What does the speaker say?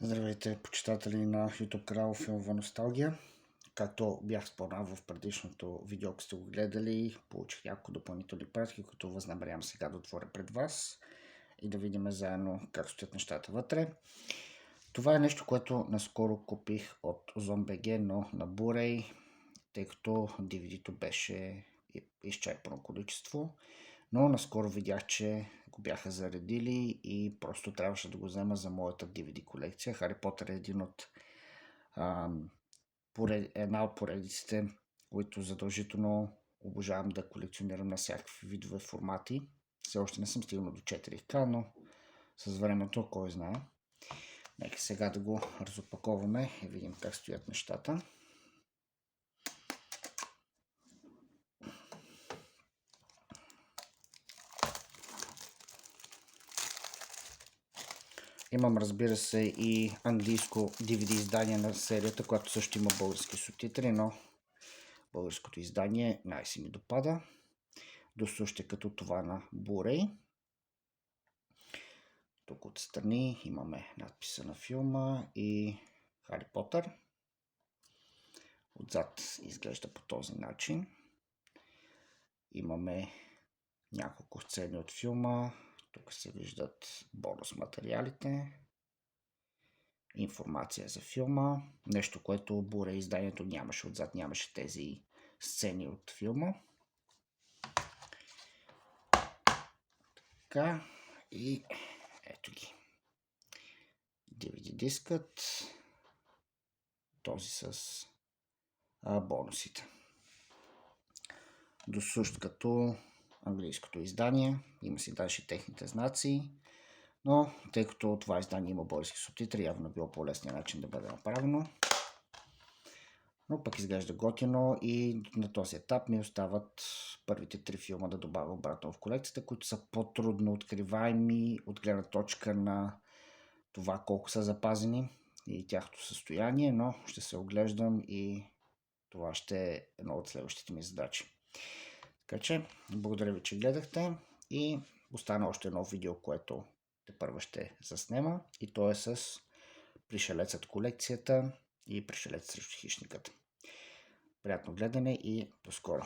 Здравейте, почитатели на YouTube канала Филмова носталгия. Както бях споменал в предишното видео, ако сте го гледали, получих няколко допълнителни пратки, които възнамерявам сега да отворя пред вас и да видим заедно как стоят нещата вътре. Това е нещо, което наскоро купих от ZomBG, но на Blu-ray, тъй като DVD-то беше изчерпано количество. Но наскоро видях, че го бяха заредили и просто трябваше да го взема за моята DVD колекция. Хари Потър е една от поредиците, които задължително обожавам да колекционирам на всякакви видове формати. Все още не съм стигнал до 4K, но с времето кой знае. Нека сега да го разопаковаме и видим как стоят нещата. Имам, разбира се, и английско DVD издание на серията, което също има български субтитри, но българското издание най-си ми допада. Досуща като това на Blu-ray. Тук отстрани имаме надписа на филма и Хари Потър. Отзад изглежда по този начин. Имаме няколко сцени от филма. Тук се виждат бонус материалите. Информация за филма. Нещо, което Blu-ray изданието нямаше. Отзад нямаше тези сцени от филма. Така. И ето ги. DVD дискът. Този с бонусите. Досущ като английското издание. Има си даже техните знаци. Но тъй като това издание има български субтитри, явно било по-лесният начин да бъде направено. Но пък изглежда готино и на този етап ми остават първите 3 филма да добавя обратно в колекцията, които са по-трудно откриваеми от гледна точка на това колко са запазени и тяхното състояние, но ще се оглеждам и това ще е едно от следващите ми задачи. Така че, благодаря ви, че гледахте и остана още едно видео, което тепърва ще заснема и то е с Пришелецът колекцията и Пришелец срещу хищникът. Приятно гледане и до скоро!